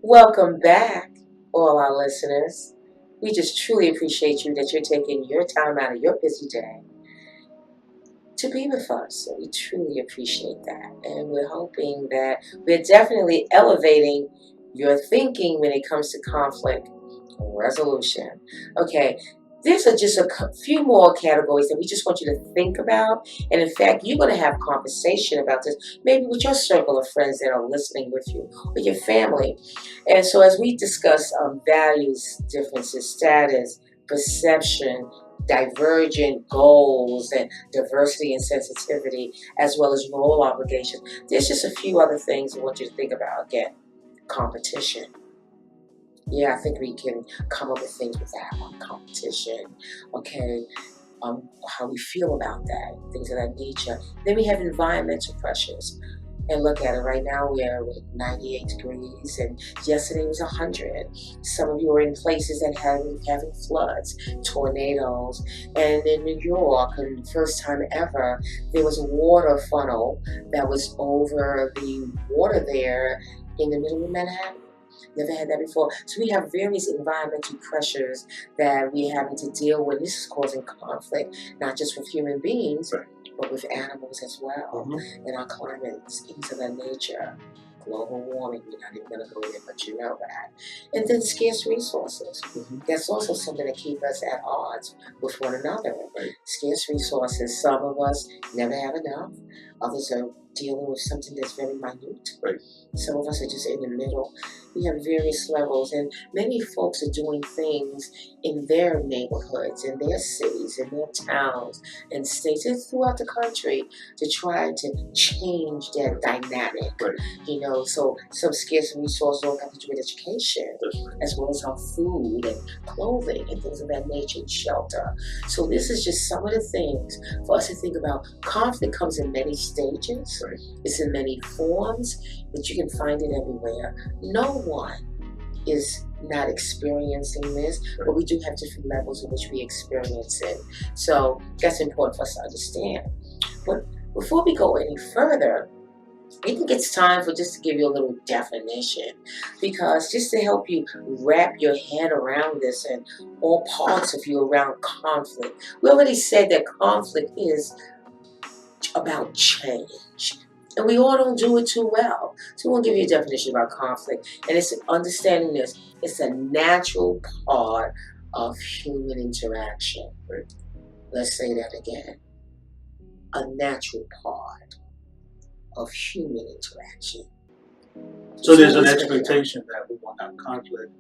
Welcome back, all our listeners. We just truly appreciate you that you're taking your time out of your busy day to be with us. So we truly appreciate that. And we're hoping that we're definitely elevating your thinking when it comes to conflict resolution. Okay, these are just a few more categories that we just want you to think about. And in fact, you're going to have conversation about this, maybe with your circle of friends that are listening with you, or your family. And so as we discuss values, differences, status, perception, divergent goals, and diversity and sensitivity, as well as role obligations, there's just a few other things I want you to think about. Again, competition. Yeah, I think we can come up with things with that one. Competition, okay, how we feel about that, things of that nature. Then we have environmental pressures. And look at it right now, we're at 98 degrees, and yesterday was 100. Some of you are in places that having floods, tornadoes. And in New York, and the first time ever, there was a water funnel that was over the water there in the middle of Manhattan. Never had that before. So we have various environmental pressures that we're having to deal with. This is causing conflict, not just with human beings, Right. but with animals as well. In our climate, things of that nature. Global warming, we're not even going to go there, but you know that. And then scarce resources. That's also something that keeps us at odds with one another. Right. Scarce resources. Some of us never have enough. Others are dealing with something that's very minute. Right. Some of us are just in the middle. We have various levels, and many folks are doing things in their neighborhoods, in their cities, in their towns, and states, and throughout the country to try to change that dynamic. Right. You know, so some scarce resources don't have to do with education, as well as our food and clothing and things of that nature, and shelter. So this is just some of the things for us to think about. Conflict comes in many stages. Right. It's in many forms, but you can find it everywhere. No one is not experiencing this, but we do have different levels in which we experience it. So that's important for us to understand. But before we go any further, I think it's time for just to give you a little definition, because just to help you wrap your head around this and all parts of you around conflict. We already said that conflict is about change. And we all don't do it too well. So we'll give you a definition about conflict. And it's understanding this. It's a natural part of human interaction. Let's say that again. A natural part of human interaction. So there's an expectation that we won't have conflict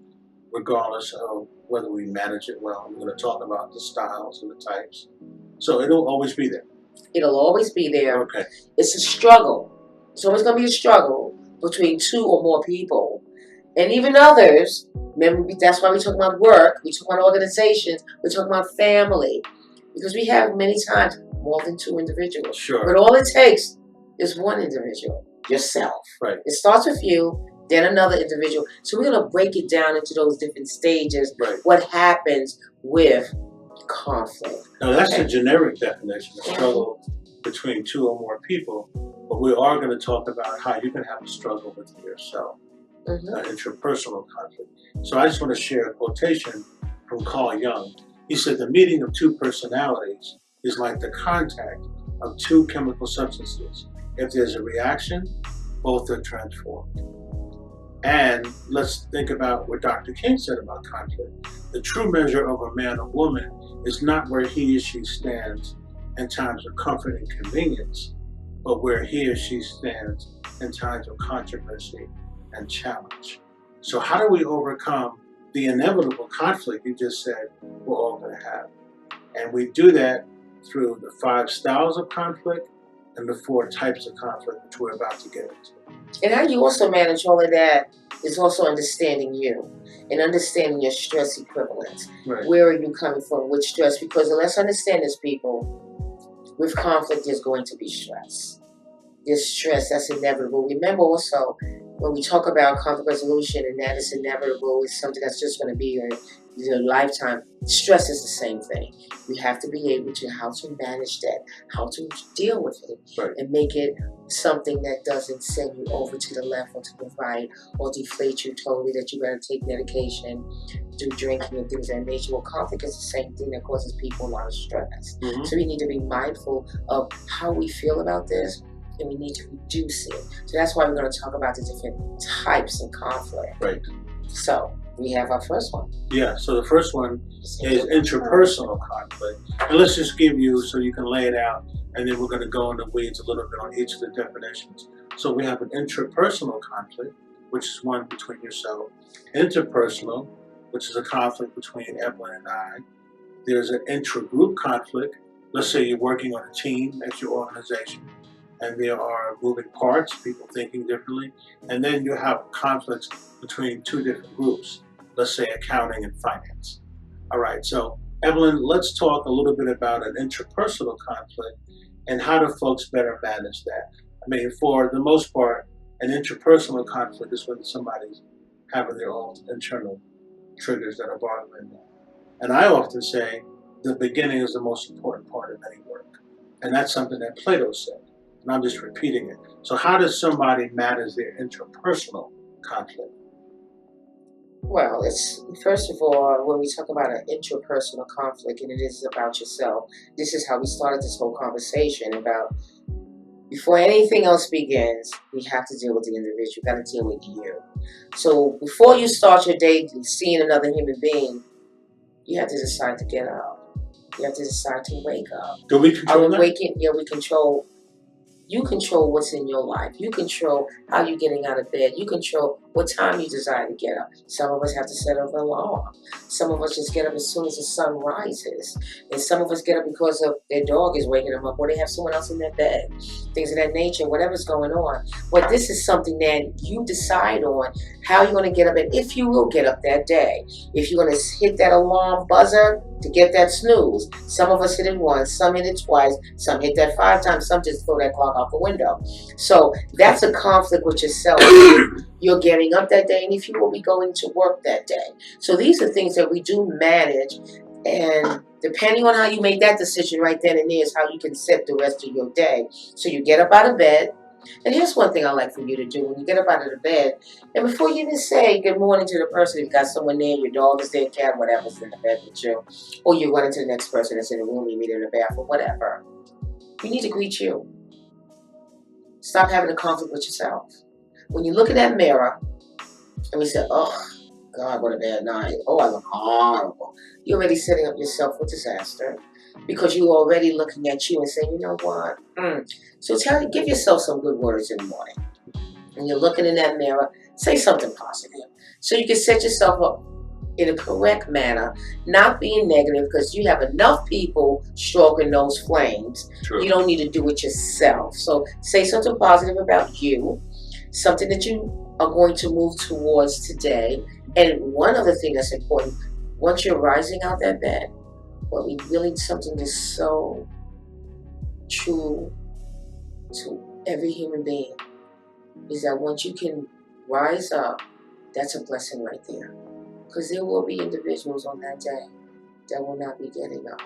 regardless of whether we manage it well. We're going to talk about the styles and the types. So it'll always be there. It'll always be there. Okay. It's a struggle. It's always going to be a struggle between two or more people. And even others. Remember, that's why we talk about work. We talk about organizations. We talk about family. Because we have many times more than two individuals. Sure. But all it takes is one individual. Yourself. Right. It starts with you, then another individual. So we're going to break it down into those different stages. Right. What happens with conflict. Now that's a generic definition, a struggle between two or more people. But we are going to talk about how you can have a struggle with yourself, interpersonal conflict. So I just want to share a quotation from Carl Jung. He said, "The meeting of two personalities is like the contact of two chemical substances. If there's a reaction, both are transformed." And let's think about what Dr. King said about conflict. The true measure of a man or woman is not where he or she stands in times of comfort and convenience, but where he or she stands in times of controversy and challenge. So how do we overcome the inevitable conflict you just said we're all going to have? And we do that through the 5 styles of conflict and the 4 types of conflict, which we're about to get into. And how you also manage all of that is also understanding you and understanding your stress equivalents. Right. Where are you coming from with stress? Because let's understand this, people. With conflict, there's going to be stress. There's stress, that's inevitable. Remember also, when we talk about conflict resolution and that is inevitable, it's something that's just going to be your lifetime. Stress is the same thing. You have to be able to how to manage that, how to deal with it, right, and make it something that doesn't send you over to the left or to the right or deflate you totally, that you got to take medication, do drinking and things of that nature. Well, conflict is the same thing that causes people a lot of stress. So we need to be mindful of how we feel about this, and we need to reduce it. So that's why we're going to talk about the different types of conflict. right. So we have our first one. Yeah, so the first one is interpersonal conflict. And let's just give you, so you can lay it out, and then we're going to go into weeds a little bit on each of the definitions. So we have an intrapersonal conflict, which is one between yourself. Interpersonal, which is a conflict between Evelyn and I. There's an intragroup conflict. Let's say you're working on a team at your organization, and there are moving parts, people thinking differently, and then you have conflicts between two different groups, let's say accounting and finance. All right, so Evelyn, let's talk a little bit about an interpersonal conflict and how do folks better manage that. I mean, for the most part, an interpersonal conflict is when somebody's having their own internal triggers that are bothering them. And I often say the beginning is the most important part of any work. And that's something that Plato said. And I'm just repeating it. So how does somebody manage their interpersonal conflict? Well, it's first of all, when we talk about an interpersonal conflict and it is about yourself, this is how we started this whole conversation about before anything else begins, we have to deal with the individual. You got to deal with you. So before you start your day seeing another human being, you have to decide to get up. You have to decide to wake up. Do we control that? We control. You control what's in your life. You control how you're getting out of bed. You control what time you desire to get up. Some of us have to set up an alarm. Some of us just get up as soon as the sun rises. And some of us get up because of their dog is waking them up or they have someone else in their bed. Things of that nature, whatever's going on. But this is something that you decide on how you're going to get up and if you will get up that day. If you're going to hit that alarm buzzer to get that snooze. Some of us hit it once, some hit it twice, some hit that 5 times, some just throw that clock out the window. So that's a conflict with yourself. You're getting up that day and if you will be going to work that day. So these are things that we do manage, and depending on how you make that decision right then and there is how you can set the rest of your day. So you get up out of bed. And here's one thing I like for you to do when you get up out of the bed, and before you even say good morning to the person, if you've got someone there, your dog is there, cat, whatever's in the bed with you, or you're running to the next person that's in the room, you meet in the bathroom, whatever, you need to greet you. Stop having a conflict with yourself. When you look in that mirror, and we say, oh, God, what a bad night. Oh, I look horrible. You're already setting up yourself for disaster because you're already looking at you and saying, you know what? So give yourself some good words in the morning. When you're looking in that mirror, say something positive. So you can set yourself up in a correct manner, not being negative, because you have enough people stroking those flames. True. You don't need to do it yourself. So say something positive about you, something that you are going to move towards today. And one other thing that's important, once you're rising out that bed, well, we really something that's so true to every human being is that once you can rise up, that's a blessing right there. Because there will be individuals on that day that will not be getting up.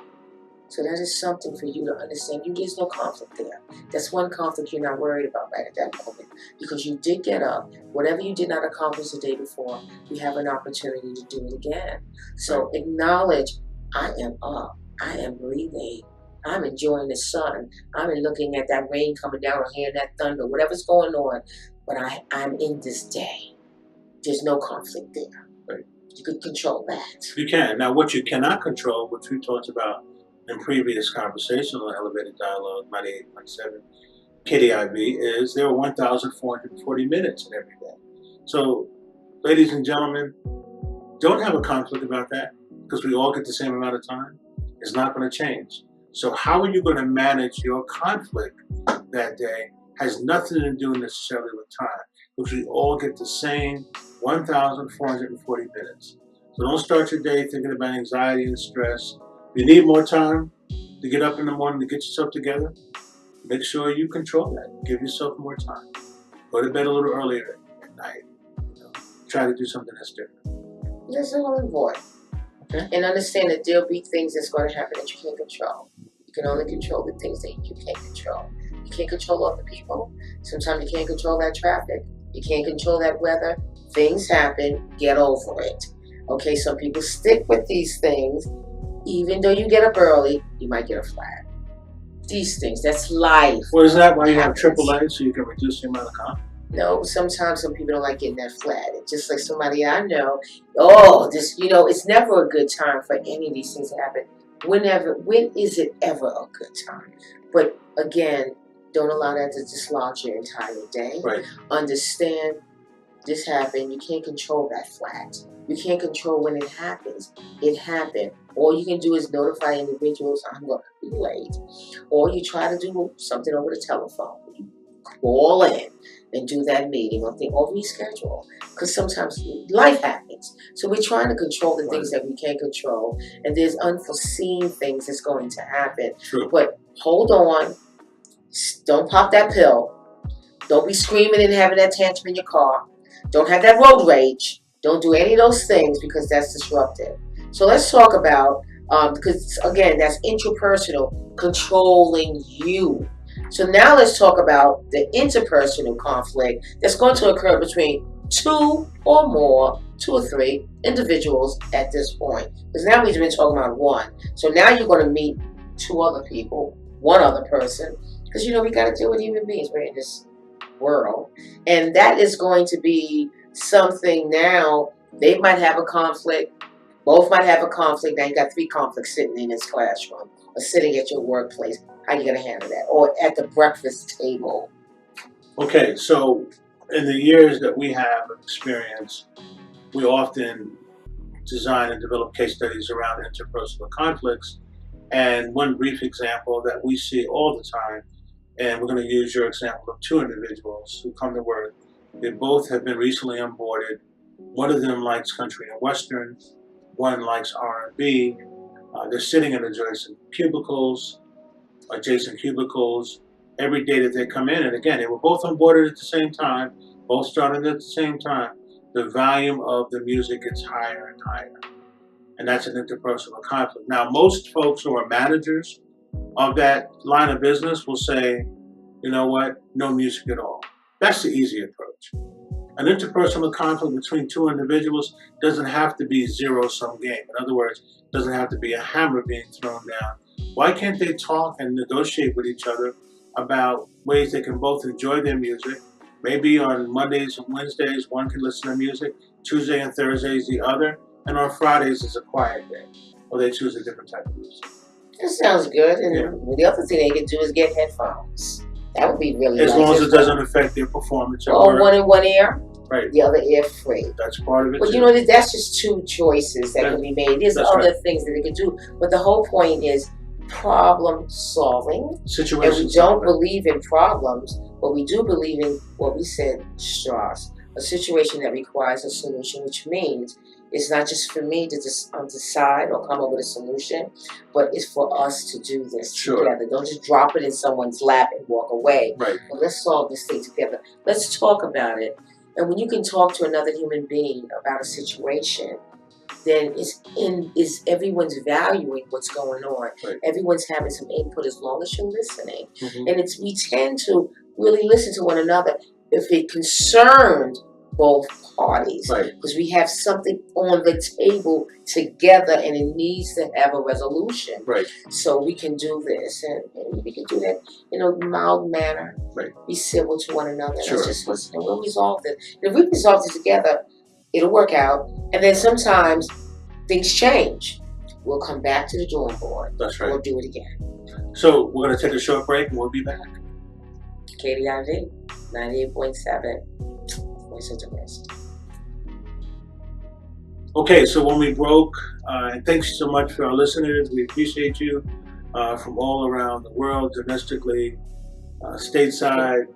So that is something for you to understand. There's no conflict there. That's one conflict you're not worried about right at that moment. Because you did get up. Whatever you did not accomplish the day before, you have an opportunity to do it again. So acknowledge, I am up. I am breathing. I'm enjoying the sun. I'm looking at that rain coming down or hearing that thunder, whatever's going on. But I'm in this day. There's no conflict there. Right. You can control that. You can. Now, what you cannot control, which we talked about in previous conversation on Elevated Dialogue 98.7 KDIV, is there are 1,440 minutes in every day. So, ladies and gentlemen, don't have a conflict about that because we all get the same amount of time. It's not going to change. So how are you going to manage your conflict that day has nothing to do necessarily with time, because we all get the same 1,440 minutes. So don't start your day thinking about anxiety and stress. If you need more time to get up in the morning to get yourself together, make sure you control that. Give yourself more time. Go to bed a little earlier at night. Try to do something that's different. That's all important. Okay. And understand that there'll be things that's going to happen that you can't control. You can only control the things that you can't control. You can't control other people. Sometimes you can't control that traffic. You can't control that weather. Things happen. Get over it. Okay, some people stick with these things. Even though you get up early, you might get a flat. These things, that's life. Well, is that why you have AAA, so you can reduce the amount of conflict? No, sometimes some people don't like getting that flat. It's just like somebody I know, it's never a good time for any of these things to happen. When is it ever a good time? But again, don't allow that to dislodge your entire day. Right. Understand this happened. You can't control that flat. You can't control when it happens. It happened. All you can do is notify individuals, I'm going to be late. Or you try to do something over the telephone. You call in and do that meeting or reschedule. Because sometimes life happens. So we're trying to control the things that we can't control. And there's unforeseen things that's going to happen. True. But hold on. Don't pop that pill. Don't be screaming and having that tantrum in your car. Don't have that road rage. Don't do any of those things because that's disruptive. So let's talk about, because again, that's interpersonal, controlling you. So now let's talk about the interpersonal conflict that's going to occur between two or three individuals at this point. Because now we've been talking about one. So now you're going to meet two other people, one other person. Because, we got to deal with human beings. We're in this world. And that is going to be something now. They might have a conflict. Both might have a conflict. Now you got three conflicts sitting in this classroom or sitting at your workplace. How are you going to handle that? Or at the breakfast table. Okay, so in the years that we have experience, we often design and develop case studies around interpersonal conflicts. And one brief example that we see all the time, and we're going to use your example of two individuals who come to work. They both have been recently onboarded. One of them likes country and western. One likes R&B. They're sitting in adjacent cubicles. Every day that they come in. And again, they were both onboarded at the same time, both started at the same time. The volume of the music gets higher and higher. And that's an interpersonal conflict. Now, most folks who are managers of that line of business will say, you know what, no music at all. That's the easy approach. An interpersonal conflict between two individuals doesn't have to be zero-sum game. In other words, it doesn't have to be a hammer being thrown down. Why can't they talk and negotiate with each other about ways they can both enjoy their music? Maybe on Mondays and Wednesdays, one can listen to music. Tuesday and Thursdays, the other. And on Fridays is a quiet day, or they choose a different type of music. That sounds good. And the other thing they can do is get headphones. That would be really nice. As long as it doesn't affect their performance. Or one in one ear, right? The other ear free. That's part of it. But too. That's just two choices that can be made. There's other things that they can do. But the whole point is problem solving. Situation. And we don't believe in problems, but we do believe in what we said, straws. A situation that requires a solution, which means it's not just for me to just decide or come up with a solution, but it's for us to do this together. Don't just drop it in someone's lap and walk away. Right. But let's solve this thing together. Let's talk about it. And when you can talk to another human being about a situation, then is everyone's valuing what's going on. Right. Everyone's having some input as long as you're listening. Mm-hmm. And we tend to really listen to one another if it concerned both parties. Right. Because we have something on the table together and it needs to have a resolution. Right. So we can do this and we can do that in a mild manner. Right. Be civil to one another. Sure. Let's just listen and we'll resolve it. And if we resolve it together, it'll work out. And then sometimes things change. We'll come back to the drawing board. That's right. We'll do it again. So we're going to take a short break and we'll be back. KDIV 98.7. Voice of the West. Okay, so when we broke, and thanks so much for our listeners. We appreciate you from all around the world, domestically, stateside,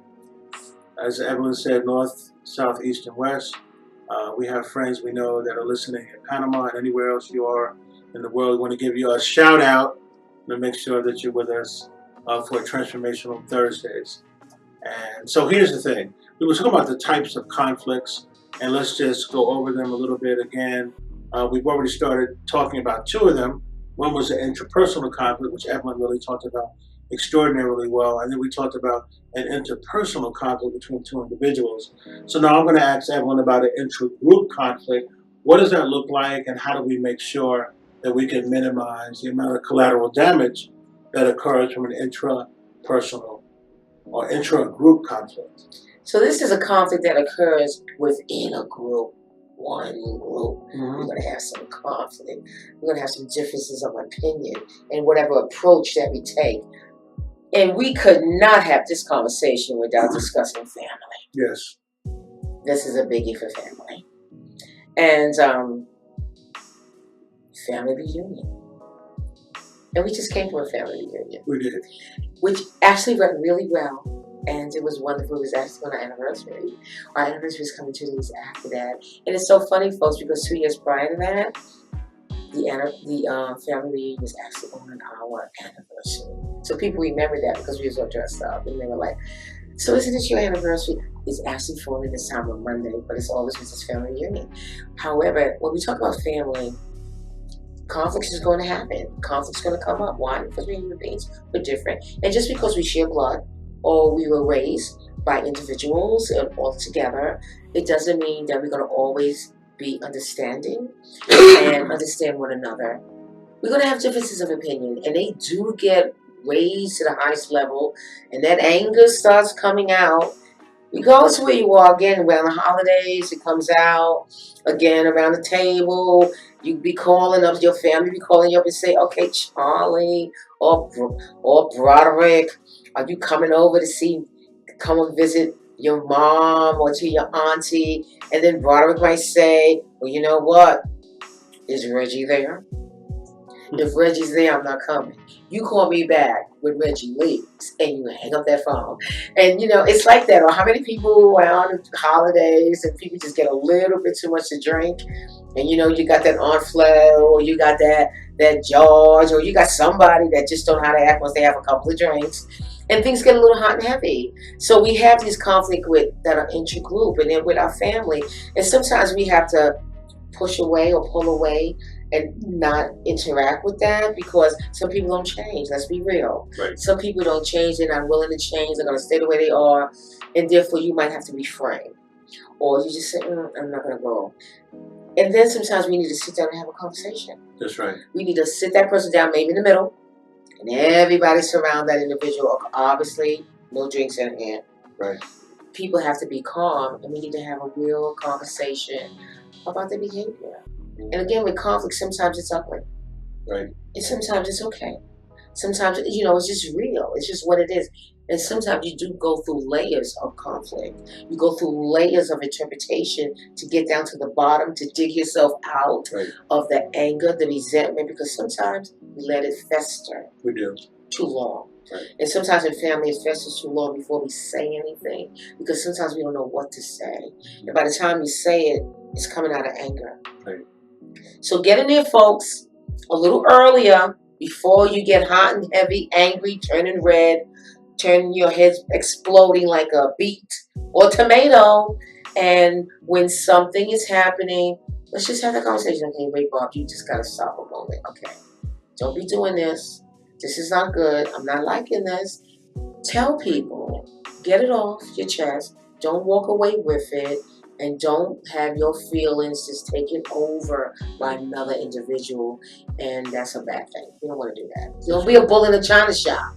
as Evelyn said, north, south, east, and west. We have friends we know that are listening in Panama and anywhere else you are in the world. We want to give you a shout out to make sure that you're with us for Transformational Thursdays. And so here's the thing. we were talking about the types of conflicts, and let's just go over them a little bit again. We've already started talking about two of them. One was an interpersonal conflict, which Evelyn really talked about extraordinarily well, and then we talked about an interpersonal conflict between two individuals. So now I'm going to ask Evelyn about an intra-group conflict. What does that look like, and how do we make sure that we can minimize the amount of collateral damage that occurs from an intrapersonal or intra-group conflict? So this is a conflict that occurs within a group, one group. We're going to have some conflict. We're going to have some differences of opinion in whatever approach that we take. And we could not have this conversation without discussing family. Yes. This is a biggie for family. And family reunion. And we just came from a family reunion. We did. Which actually went really well. And it was wonderful. It was actually on our anniversary. Our anniversary was coming 2 days after that. And it's so funny, folks, because 2 years prior to that, the family reunion was actually on our anniversary. So people remember that because we was all dressed up. And they were like, so isn't this your anniversary? It's actually falling this time on Monday, but it's always with this family reunion. However, when we talk about family, conflicts is going to happen. Conflict's going to come up. Why? Because we're human beings. We're different. And just because we share blood or we were raised by individuals and all together, it doesn't mean that we're going to always be understanding and understand one another. We're going to have differences of opinion, and they do get raised to the highest level, and that anger starts coming out. Regardless of where you are, again, around the holidays, it comes out. Again, around the table, you be calling up, your family be calling you up and say, okay, Charlie or Broderick, are you coming over to come and visit your mom or to your auntie? And then Broderick might say, well, you know what? Is Reggie there? If Reggie's there, I'm not coming. You call me back when Reggie leaves, and you hang up that phone. And, it's like that. Or how many people around the holidays and people just get a little bit too much to drink, and, you got that Aunt Flo, or you got that George, or you got somebody that just don't know how to act once they have a couple of drinks, and things get a little hot and heavy. So we have this conflict that are intra-group, and then with our family, and sometimes we have to push away or pull away and not interact with that because some people don't change. Let's be real. Right. Some people don't change. They're not willing to change. They're going to stay the way they are. And therefore, you might have to refrain. Or you just say, I'm not going to go. And then sometimes we need to sit down and have a conversation. That's right. We need to sit that person down, maybe in the middle, and everybody surround that individual. Obviously, no drinks in hand. Right. People have to be calm, and we need to have a real conversation about their behavior. And again, with conflict, sometimes it's ugly. Right. And sometimes it's okay. Sometimes, it's just real. It's just what it is. And sometimes you do go through layers of conflict. You go through layers of interpretation to get down to the bottom, to dig yourself out of the anger, the resentment, because sometimes we let it fester. We do. Too long. Right. And sometimes in family, it festers too long before we say anything, because sometimes we don't know what to say. And by the time you say it, it's coming out of anger. Right. So get in there, folks, a little earlier before you get hot and heavy, angry, turning red, turning your head exploding like a beet or tomato. And when something is happening, let's just have that conversation. Okay, wait, Bob, you just got to stop a moment. Okay, don't be doing this. This is not good. I'm not liking this. Tell people. Get it off your chest. Don't walk away with it. And don't have your feelings just taken over by another individual. And that's a bad thing. You don't want to do that. Don't be a bull in a china shop.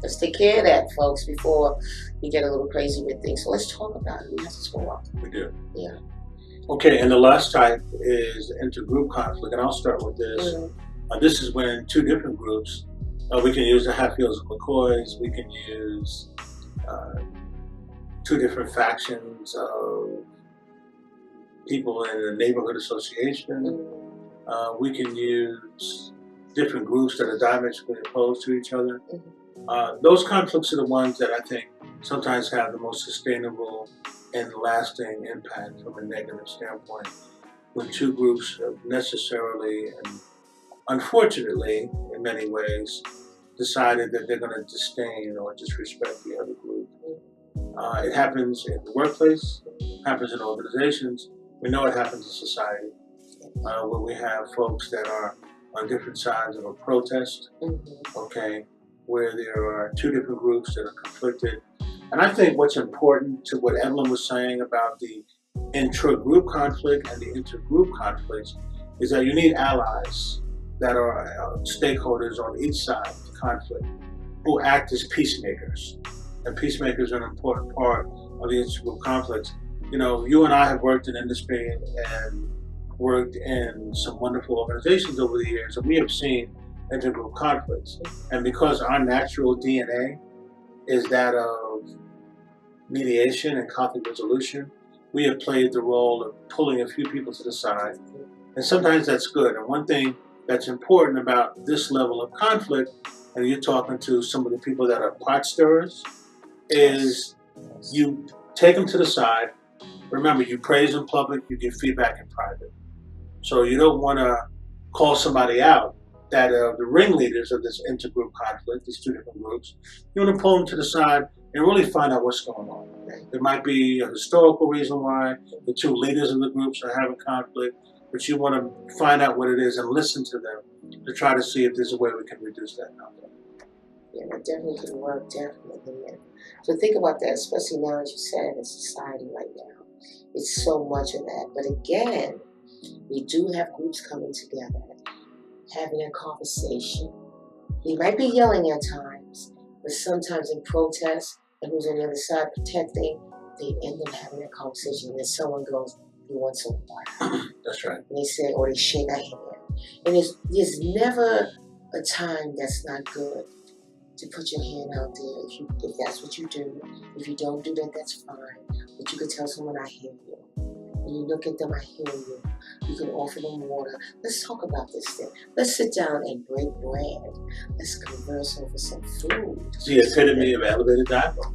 Let's take care of that, folks, before we get a little crazy with things. So let's talk about it. We have to talk. We do. Yeah. Okay, and the last type is intergroup conflict. And I'll start with this. This is when two different groups, we can use the Hatfields and McCoys. We can use two different factions of people in a neighborhood association. We can use different groups that are diametrically opposed to each other. Those conflicts are the ones that I think sometimes have the most sustainable and lasting impact from a negative standpoint. When two groups necessarily and unfortunately, in many ways, decided that they're going to disdain or disrespect the other group. It happens in the workplace, happens in organizations. We know it happens in society, where we have folks that are on different sides of a protest, okay, where there are two different groups that are conflicted. And I think what's important to what Evelyn was saying about the intra-group conflict and the intergroup conflicts is that you need allies that are stakeholders on each side of the conflict who act as peacemakers. And peacemakers are an important part of the intergroup conflicts. You know, you and I have worked in industry and worked in some wonderful organizations over the years, and we have seen intergroup conflicts. And because our natural DNA is that of mediation and conflict resolution, we have played the role of pulling a few people to the side. And sometimes that's good. And one thing that's important about this level of conflict, and you're talking to some of the people that are pot stirrers, is you take them to the side. Remember, you praise in public, you give feedback in private. So you don't want to call somebody out that are the ringleaders of this intergroup conflict, these two different groups. You want to pull them to the side and really find out what's going on. There might be a historical reason why the two leaders of the groups are having conflict, but you want to find out what it is and listen to them to try to see if there's a way we can reduce that conflict. Yeah, that definitely can work, definitely. And so think about that, especially now, as you said, in society right now. It's so much of that. But again, we do have groups coming together, having a conversation. We might be yelling at times, but sometimes in protest, and who's on the other side protecting, they end up having a conversation, and then someone goes, "You want some water?" That's right. And they say, or they shake a hand. And there's never a time that's not good to put your hand out there if that's what you do. If you don't do that, that's fine. But you can tell someone, "I hear you." When you look at them, "I hear you." You can offer them water. Let's talk about this thing. Let's sit down and break bread. Let's converse over some food. It's the epitome of elevated dialogue.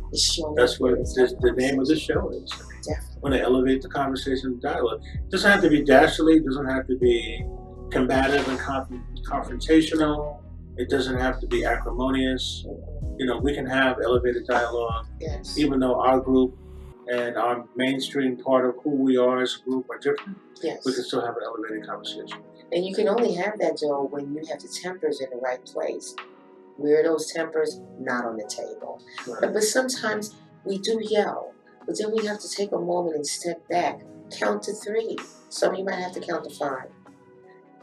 That's what the name of the show is. Definitely. I want to elevate the conversation of dialogue. It doesn't have to be dastardly. It doesn't have to be combative and confrontational. It doesn't have to be acrimonious. You know, we can have elevated dialogue, even though our group and our mainstream part of who we are as a group are different. We can still have an elevated conversation. And you can only have that, Joe, when you have the tempers in the right place. Where are those tempers? Not on the table. Right. But sometimes we do yell, but then we have to take a moment and step back, count to 3. Some of you might have to count to 5,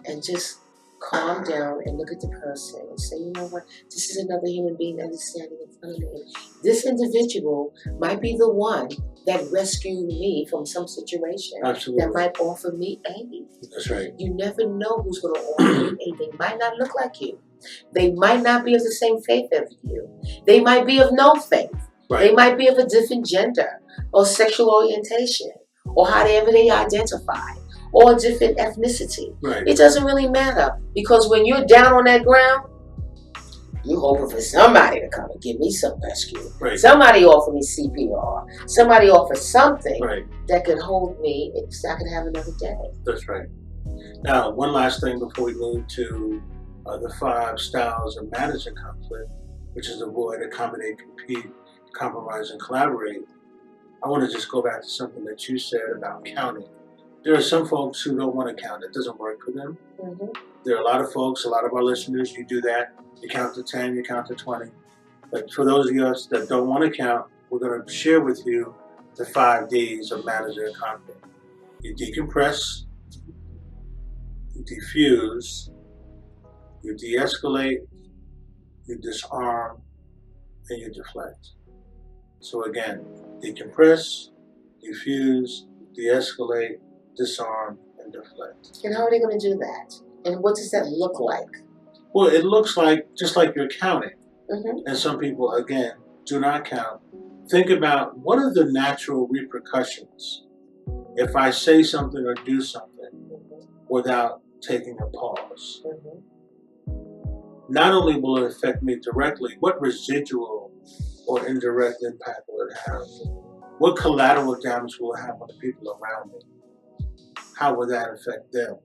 and just calm down and look at the person and say, "You know what? This is another human being that is standing in front of me. This individual might be the one that rescued me from some situation that might offer me aid." That's right. You never know who's going to offer you aid. They might not look like you. They might not be of the same faith as you. They might be of no faith. Right. They might be of a different gender or sexual orientation or however they identify, or a different ethnicity. Right. It doesn't really matter, because when you're down on that ground, you're hoping for somebody to come and give me some rescue. Right. Somebody offer me CPR. Somebody offer something that could hold me so I can have another day. That's right. Now, one last thing before we move to the 5 styles of managing conflict, which is avoid, accommodate, compete, compromise, and collaborate. I want to just go back to something that you said about counting. There are some folks who don't want to count. It doesn't work for them. There are a lot of folks, a lot of our listeners, you do that. You count to 10, you count to 20. But for those of us that don't want to count, we're going to share with you the 5 Ds of managing conflict. You decompress, you diffuse, you de-escalate, you disarm, and you deflect. So again, decompress, diffuse, de-escalate, disarm, and deflect. And how are they going to do that? And what does that look like? Well, it looks like just like you're counting. And some people, again, do not count. Think about what are the natural repercussions if I say something or do something without taking a pause. Not only will it affect me directly, what residual or indirect impact will it have? What collateral damage will it have on the people around me? How will that affect them?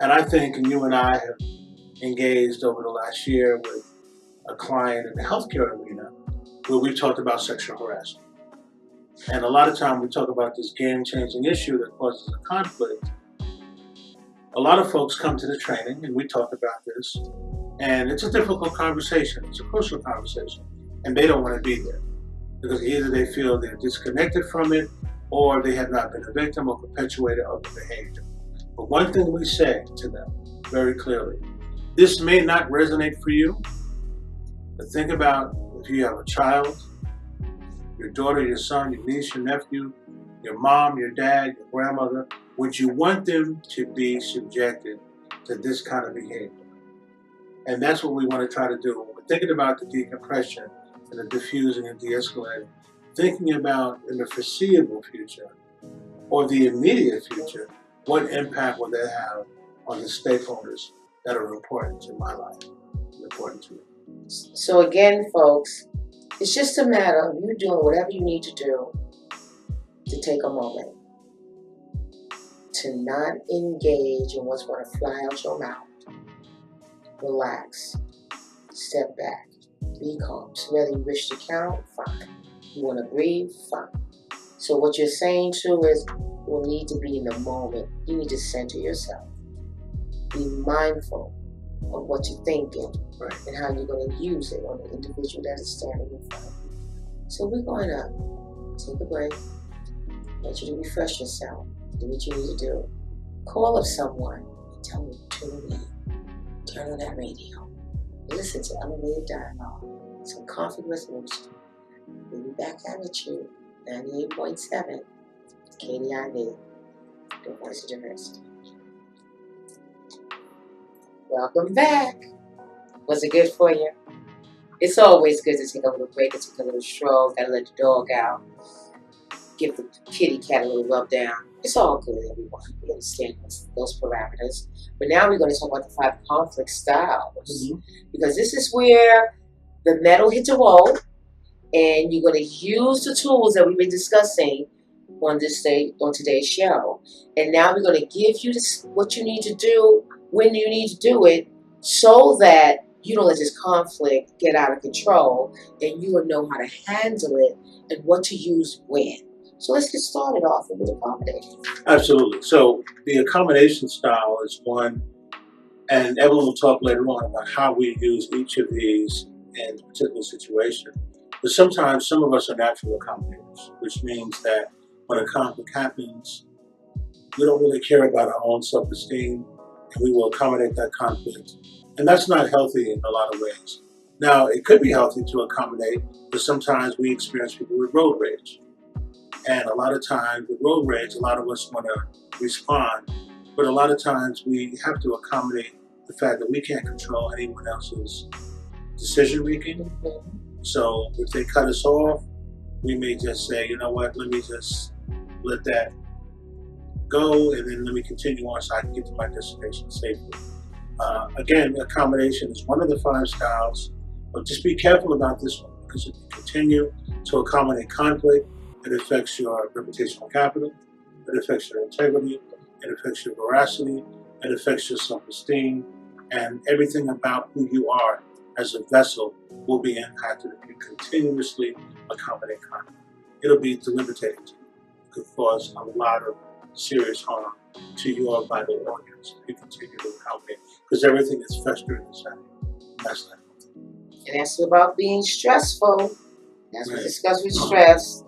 And I think, and you and I have engaged over the last year with a client in the healthcare arena where we talked about sexual harassment. And a lot of time we talk about this game-changing issue that causes a conflict. A lot of folks come to the training and we talk about this, and it's a difficult conversation. It's a crucial conversation, and they don't want to be there because either they feel they're disconnected from it, or they have not been a victim or perpetuator of the behavior. But one thing we say to them very clearly: this may not resonate for you, but think about if you have a child, your daughter, your son, your niece, your nephew, your mom, your dad, your grandmother, would you want them to be subjected to this kind of behavior? And that's what we want to try to do. When we're thinking about the decompression and the diffusing and de-escalating, thinking about in the foreseeable future or the immediate future, what impact will that have on the stakeholders that are important to my life, important to me. So again, folks, it's just a matter of you doing whatever you need to do to take a moment to not engage in what's going to fly out your mouth. Relax. Step back. Be calm. So whether you wish to count, fine. You want to breathe, fine. So what you're saying too is we'll need to be in the moment. You need to center yourself. Be mindful of what you're thinking, right, and how you're going to use it on the individual that is standing in front of you. So we're going to take a break. I want you to refresh yourself. Do what you need to do. Call up someone and tell them to tune in. Turn on that radio. Listen to elevated dialogue. Some conflict resolution. We'll be back at you. 98.7 KDIV. The Voice of Diversity. Welcome back. Was it good for you? It's always good to take a little break and take a little stroll. Gotta let the dog out. Give the kitty cat a little rub down. It's all good, everyone. We understand those parameters. But now we're going to talk about the 5 conflict styles. Because this is where the metal hits a wall, and you're going to use the tools that we've been discussing on today's show. And now we're going to give you what you need to do, when you need to do it, so that you don't let this conflict get out of control, and you will know how to handle it and what to use when. So let's get started off with accommodation. Absolutely. So the accommodation style is one, and Evelyn will talk later on about how we use each of these in a particular situation. But sometimes some of us are natural accommodators, which means that when a conflict happens, we don't really care about our own self-esteem, and we will accommodate that conflict. And that's not healthy in a lot of ways. Now, it could be healthy to accommodate, but sometimes we experience people with road rage. And a lot of times with road rage, a lot of us want to respond, but a lot of times we have to accommodate the fact that we can't control anyone else's decision making. So if they cut us off, we may just say, you know what, let me just let that go, and then let me continue on so I can get to my destination safely. Again, accommodation is one of the 5 styles, but just be careful about this one, because if you continue to accommodate conflict, it affects your reputational capital, it affects your integrity, it affects your veracity, it affects your self-esteem, and everything about who you are as a vessel will be impacted if you continuously accommodate conflict. It'll be debilitating to you. It could cause a lot of serious harm to your vital organs if you continue to accommodate, because everything is festering inside. That's not healthy. And that's about being stressful. As we discussed with stress,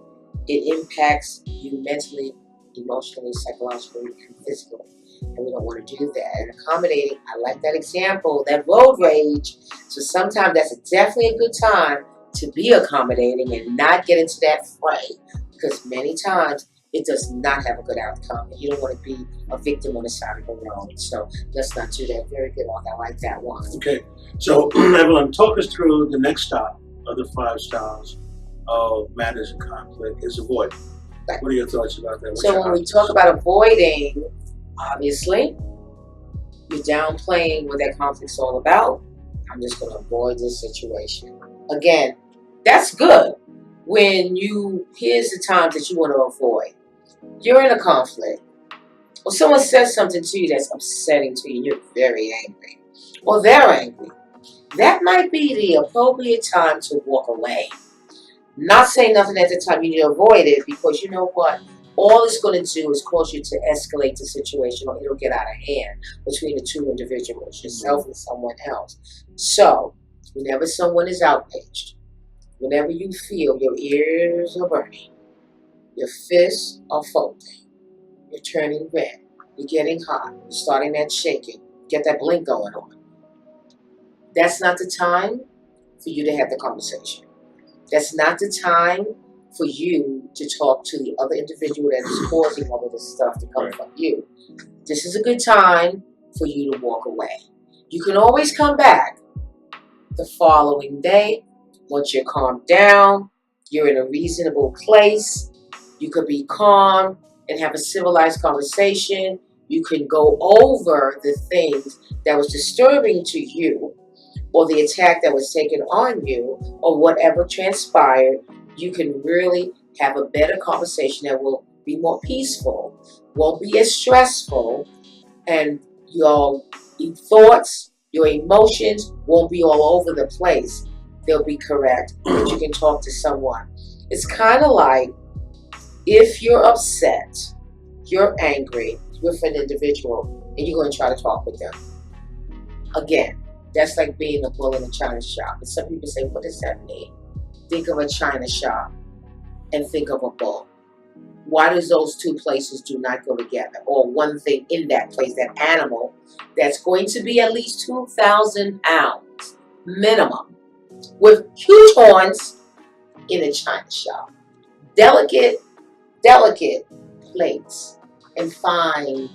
it impacts you mentally, emotionally, psychologically, and physically. And we don't want to do that. And accommodating, I like that example, that road rage. So sometimes that's definitely a good time to be accommodating and not get into that fray. Because many times it does not have a good outcome. And you don't want to be a victim on the side of the road. So let's not do that. Very good, I like that one. Okay. So Evelyn, talk us through the next style of the 5 styles of managing conflict is avoiding. Right. What are your thoughts about that? So when we talk about avoiding, obviously, you're downplaying what that conflict's all about. I'm just going to avoid this situation. Again, that's good. Here's the times that you want to avoid. You're in a conflict, or someone says something to you that's upsetting to you, and you're very angry, or they're angry. That might be the appropriate time to walk away. Not say nothing at the time. You need to avoid it, because you know what? All it's going to do is cause you to escalate the situation, or it'll get out of hand between the two individuals, yourself and someone else. So, whenever someone is outraged, whenever you feel your ears are burning, your fists are folding, you're turning red, you're getting hot, you're starting that shaking, get that blink going on, that's not the time for you to have the conversation. That's not the time for you to talk to the other individual that is causing all of this stuff to come from you. This is a good time for you to walk away. You can always come back the following day once you're calmed down, you're in a reasonable place. You could be calm and have a civilized conversation. You can go over the things that was disturbing to you, or the attack that was taken on you, or whatever transpired. You can really have a better conversation that will be more peaceful, won't be as stressful, and your thoughts, your emotions won't be all over the place. They'll be correct, but you can talk to someone. It's kind of like if you're upset, you're angry with an individual, and you're going to try to talk with them. Again, that's like being a bull in a china shop. And some people say, what does that mean? Think of a china shop and think of a bull. Why does those two places do not go together? Or one thing in that place, that animal that's going to be at least 2,000 pounds minimum, with huge horns, in a china shop. Delicate, delicate plates and fine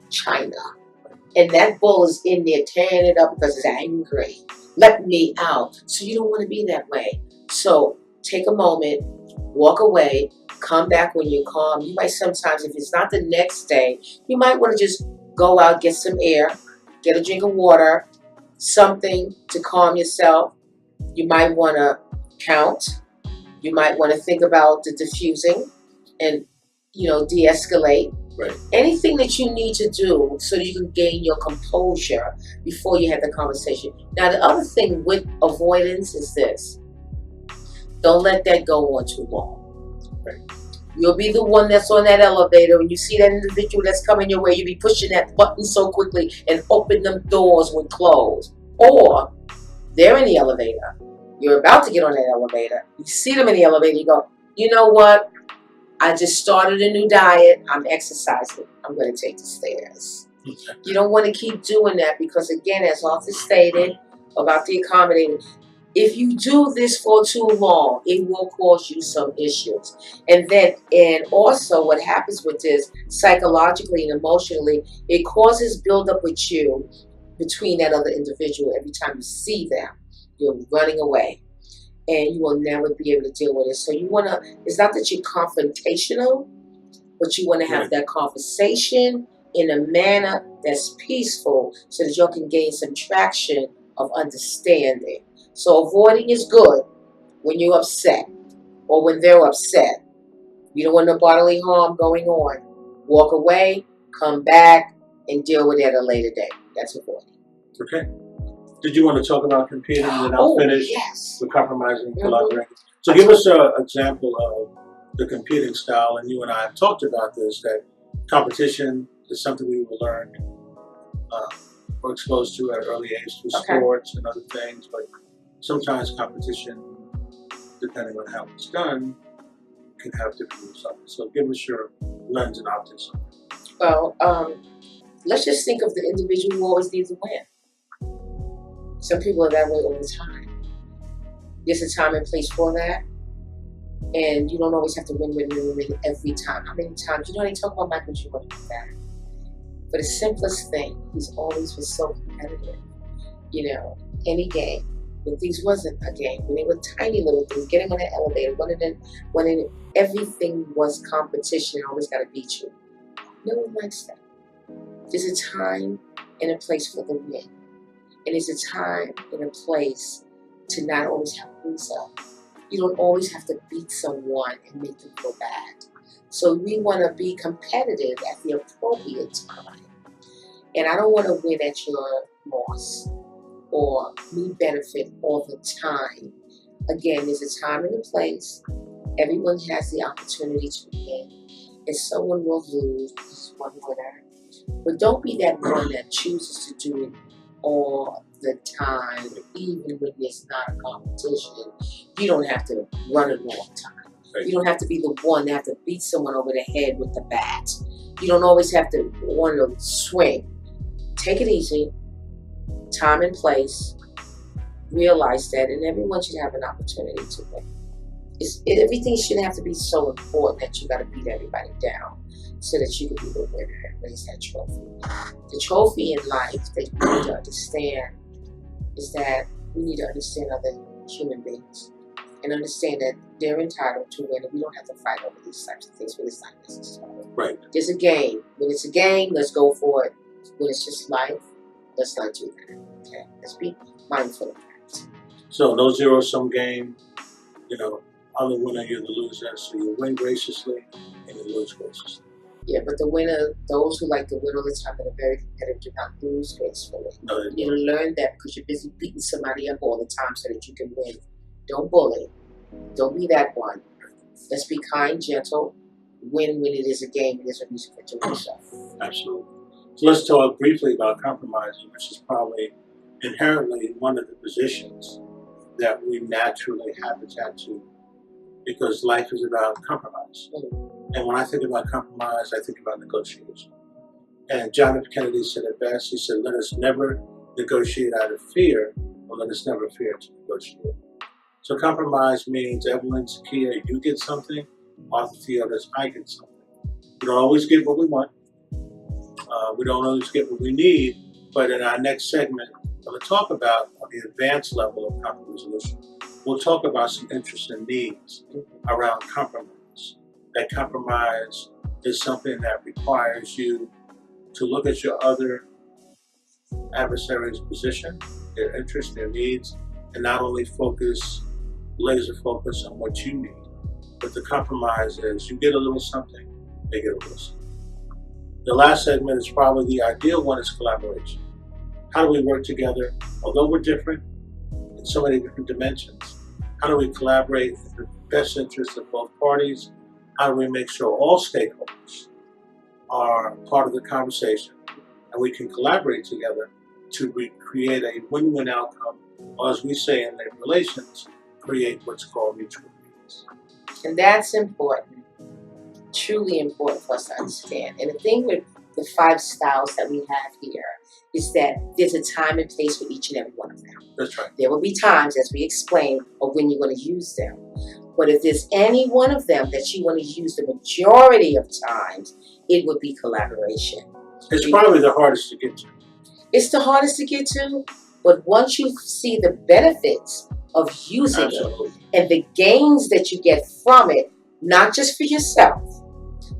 china. And that bull is in there tearing it up because it's angry. Let me out. So you don't want to be that way. So take a moment, walk away, come back when you're calm. You might sometimes, if it's not the next day, you might want to just go out, get some air, get a drink of water, something to calm yourself. You might want to count. You might want to think about the diffusing and, de-escalate. Right. Anything that you need to do so that you can gain your composure before you have the conversation. Now, the other thing with avoidance is this. Don't let that go on too long. Right. You'll be the one that's on that elevator, and you see that individual that's coming your way. You'll be pushing that button so quickly and open them doors would close. Or they're in the elevator. You're about to get on that elevator. You see them in the elevator. You go, you know what? I just started a new diet. I'm exercising. I'm going to take the stairs. You don't want to keep doing that because, again, as Arthur stated about the accommodating, if you do this for too long, it will cause you some issues. And also what happens with this, psychologically and emotionally, it causes buildup with you between that other individual. Every time you see them, you're running away. And you will never be able to deal with it. So you want to, it's not that you're confrontational, but you want to have that conversation in a manner that's peaceful so that you can gain some traction of understanding. So avoiding is good when you're upset or when they're upset. You don't want no bodily harm going on. Walk away, come back, and deal with it at a later date. That's avoiding. Okay. Did you want to talk about competing, and then I'll finish with compromising and collaborating? So give us an example of the competing style, and you and I have talked about this, that competition is something we will learn or exposed to at an early age through sports and other things, but sometimes competition, depending on how it's done, can have different results. So give us your lens and optics on it. Well, let's just think of the individual who always needs to win. Some people are that way all the time. There's a time and place for that. And you don't always have to win every time. How many times? They talk about Michael Jordan like that. But the simplest thing, he's always was so competitive. Any game. When things wasn't a game, when they were tiny little things, getting on the elevator, when everything was competition, always got to beat you. No one likes that. There's a time and a place for the win. And it's a time and a place to not always have to lose up. You don't always have to beat someone and make them feel bad. So we want to be competitive at the appropriate time. And I don't want to win at your loss or me benefit all the time. Again, there's a time and a place. Everyone has the opportunity to win. And someone will lose. There's one winner. But don't be that one that chooses to do it all the time, even when there's not a competition. You don't have to run a long time. You don't have to be the one that have to beat someone over the head with the bat. You don't always have to want to swing. Take it easy. Time and place. Realize that, and everyone should have an opportunity to win. Everything shouldn't have to be so important that you got to beat everybody down so that you can be the winner and raise that trophy. The trophy in life that we need to understand is that we need to understand other human beings and understand that they're entitled to win, and we don't have to fight over these types of things when it's not necessary. Right. There's a game. When it's a game, let's go for it. When it's just life, let's not do that. Okay? Let's be mindful of that. So no zero-sum game, I'm the winner, you're the loser. So you win graciously and you lose graciously. Yeah, but the winner, those who like to win all the time that are very competitive, do not lose gracefully. No, you learn that because you're busy beating somebody up all the time so that you can win. Don't bully. Don't be that one. Let's be kind, gentle. Win when it is a game and there's a reason for doing so. Absolutely. So let's talk briefly about compromising, which is probably inherently one of the positions that we naturally habitat to, because life is about compromise. And when I think about compromise, I think about negotiation. And John F. Kennedy said it best. He said, let us never negotiate out of fear, or let us never fear to negotiate. So compromise means Evelyn, Zakia, you get something, Arthur Theodis, I get something. We don't always get what we want. We don't always get what we need, but in our next segment, I'm going to talk about the advanced level of conflict resolution. We'll talk about some interests and needs around compromise. That compromise is something that requires you to look at your other adversary's position, their interests, their needs, and not only laser focus on what you need, but the compromise is you get a little something, they get a little something. The last segment is probably the ideal one, is collaboration. How do we work together? Although we're different in so many different dimensions, how do we collaborate in the best interest of both parties? How do we make sure all stakeholders are part of the conversation and we can collaborate together to create a win-win outcome, or as we say in labor relations, create what's called mutual gains. And that's important, truly important for us to understand. And the thing with the 5 styles that we have here is that there's a time and place for each and every one of them. That's right. There will be times, as we explained, of when you're going to use them. But if there's any one of them that you want to use the majority of times, it would be collaboration. It's probably the hardest to get to. It's the hardest to get to, but once you see the benefits of using it and the gains that you get from it, not just for yourself,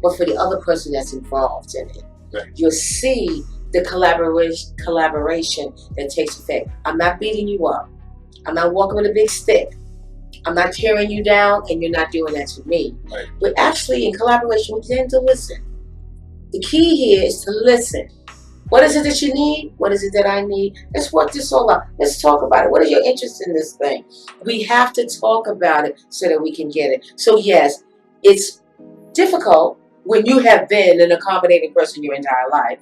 but for the other person that's involved in it, right, you'll see the collaboration that takes effect. I'm not beating you up. I'm not walking with a big stick. I'm not tearing you down, and you're not doing that to me. Right. But actually, in collaboration, we tend to listen. The key here is to listen. What is it that you need? What is it that I need? Let's work this all out. Let's talk about it. What is your interest in this thing? We have to talk about it so that we can get it. So yes, it's difficult when you have been an accommodating person your entire life.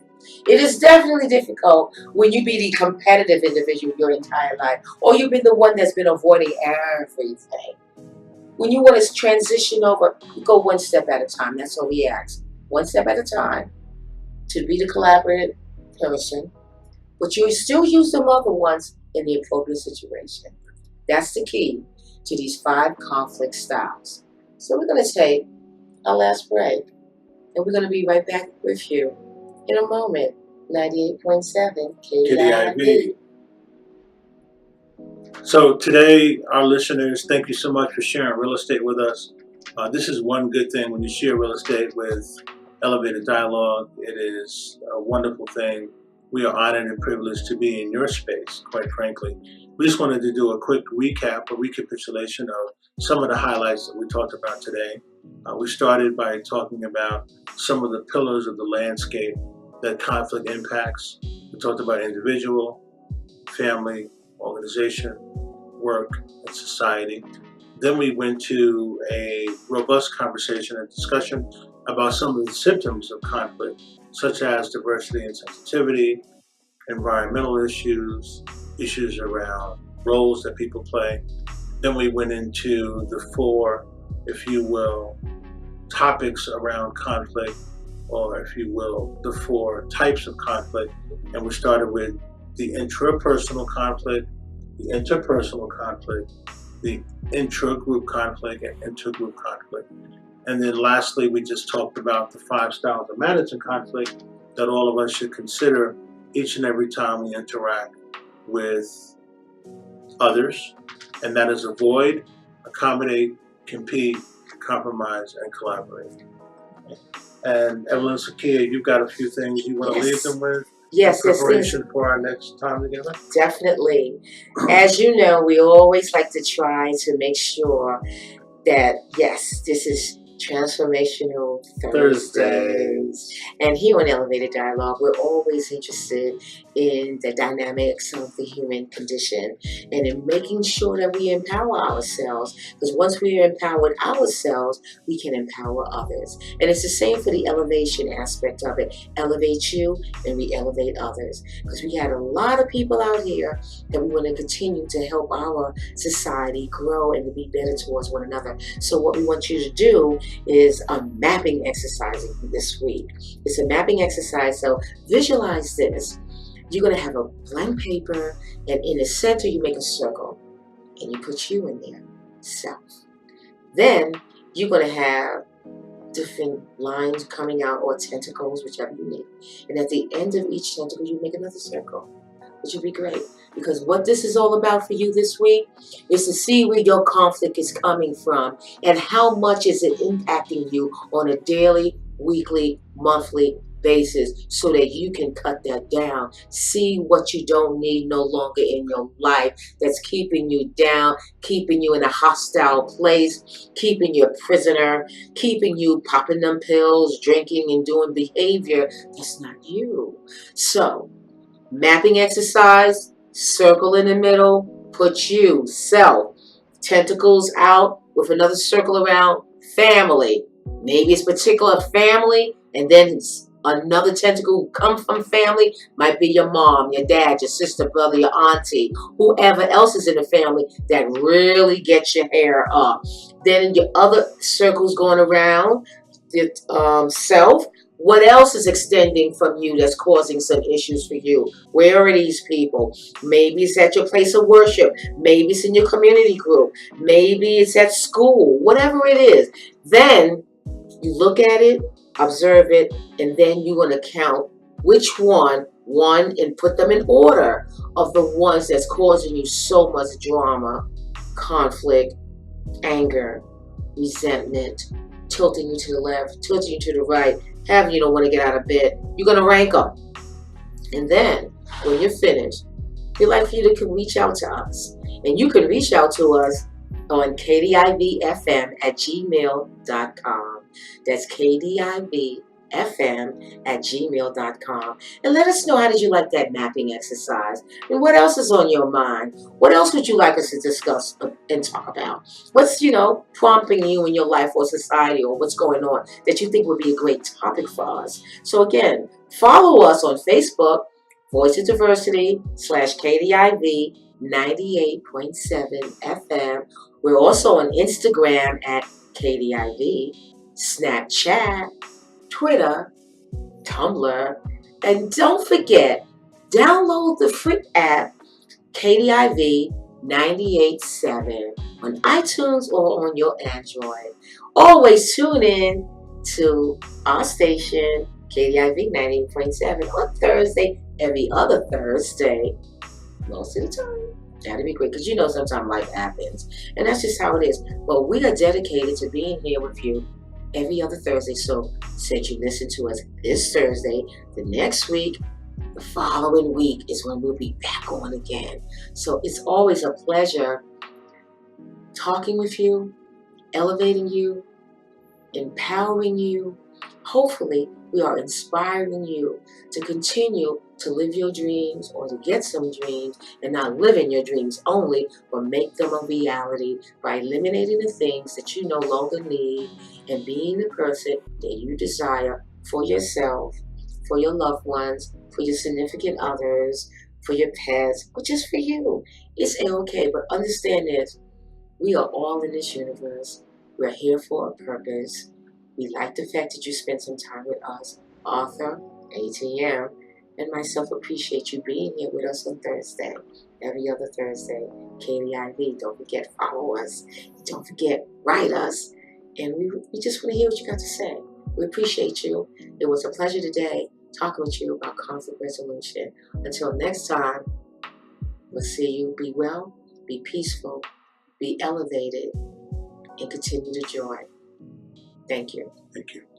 It is definitely difficult when you be the competitive individual your entire life, or you've been the one that's been avoiding everything. When you want to transition over, you go one step at a time. That's all we ask. One step at a time to be the collaborative person, but you still use the other ones in the appropriate situation. That's the key to these 5 conflict styles. So we're going to take our last break, and we're going to be right back with you in a moment. 98.7 KDIV. So today, our listeners, thank you so much for sharing real estate with us. This is one good thing when you share real estate with Elevated Dialogue. It is a wonderful thing. We are honored and privileged to be in your space, quite frankly. We just wanted to do a quick recap, a recapitulation of some of the highlights that we talked about today. We started by talking about some of the pillars of the landscape that conflict impacts. We talked about individual, family, organization. work and society. Then we went to a robust conversation and discussion about some of the symptoms of conflict, such as diversity and sensitivity, environmental issues, issues around roles that people play. Then we went into the four, if you will, topics around conflict, or if you will, the four types of conflict. And we started with the intrapersonal conflict, the interpersonal conflict, the intra-group conflict, and intergroup conflict. And then lastly, we just talked about the 5 styles of managing conflict that all of us should consider each and every time we interact with others. And that is avoid, accommodate, compete, compromise, and collaborate. And Evelyn Sakia, you've got a few things you want to leave them with? Yes, in preparation for our next time together? Definitely. As you know, we always like to try to make sure that, yes, this is Transformational Thursdays. And here on Elevated Dialogue, we're always interested in the dynamics of the human condition and in making sure that we empower ourselves. Because once we are empowered ourselves, we can empower others. And it's the same for the elevation aspect of it. Elevate you and we elevate others. Because we had a lot of people out here that we want to continue to help our society grow and to be better towards one another. So what we want you to do is a mapping exercise this week. It's a mapping exercise, so visualize this. You're going to have a blank paper, and in the center you make a circle, and you put you in there, self. Then you're going to have different lines coming out, or tentacles, whichever you need. And at the end of each tentacle, you make another circle, which would be great. Because what this is all about for you this week is to see where your conflict is coming from and how much is it impacting you on a daily, weekly, monthly basis so that you can cut that down. See what you don't need no longer in your life that's keeping you down, keeping you in a hostile place, keeping you a prisoner, keeping you popping them pills, drinking and doing behavior that's not you. So, mapping exercise, circle in the middle, put you, self, tentacles out with another circle around, family. Maybe it's particular family, and then another tentacle come from family, might be your mom, your dad, your sister, brother, your auntie, whoever else is in the family that really gets your hair up. Then your other circles going around, your self. What else is extending from you that's causing some issues for you? Where are these people? Maybe it's at your place of worship. Maybe it's in your community group. Maybe it's at school. Whatever it is. Then you look at it, observe it, and then you're going to count which one, and put them in order of the ones that's causing you so much drama, conflict, anger, resentment, tilting you to the left, tilting you to the right, having you don't want to get out of bed. You're going to rank them. And then, when you're finished, we'd like for you to reach out to us. And you can reach out to us on kdivfm@gmail.com. That's kdivfm@gmail.com. And let us know, how did you like that mapping exercise? And what else is on your mind? What else would you like us to discuss and talk about? What's, prompting you in your life or society, or what's going on that you think would be a great topic for us? So again, follow us on Facebook, Voice of Diversity /KDIV 98.7 FM. We're also on Instagram at KDIV, Snapchat, Twitter, Tumblr, and don't forget, download the free app KDIV 98.7 on iTunes or on your Android. Always tune in to our station, KDIV 98.7, on Thursday, every other Thursday, most of the time. That'd be great, because sometimes life happens, and that's just how it is. But we are dedicated to being here with you every other Thursday. So since you listen to us this Thursday, the next week, the following week is when we'll be back on again. So it's always a pleasure talking with you, elevating you, empowering you, hopefully We are inspiring you to continue to live your dreams or to get some dreams and not live in your dreams only, but make them a reality by eliminating the things that you no longer need and being the person that you desire for yourself, for your loved ones, for your significant others, for your pets, or just for you. It's okay, but understand this. We are all in this universe. We're here for a purpose. We like the fact that you spent some time with us. Arthur, ATM, and myself appreciate you being here with us on Thursday, every other Thursday. Katie IV, don't forget, follow us. Don't forget, write us. And we just want to hear what you got to say. We appreciate you. It was a pleasure today talking with you about conflict resolution. Until next time, we'll see you. Be well, be peaceful, be elevated, and continue to joy. Thank you. Thank you.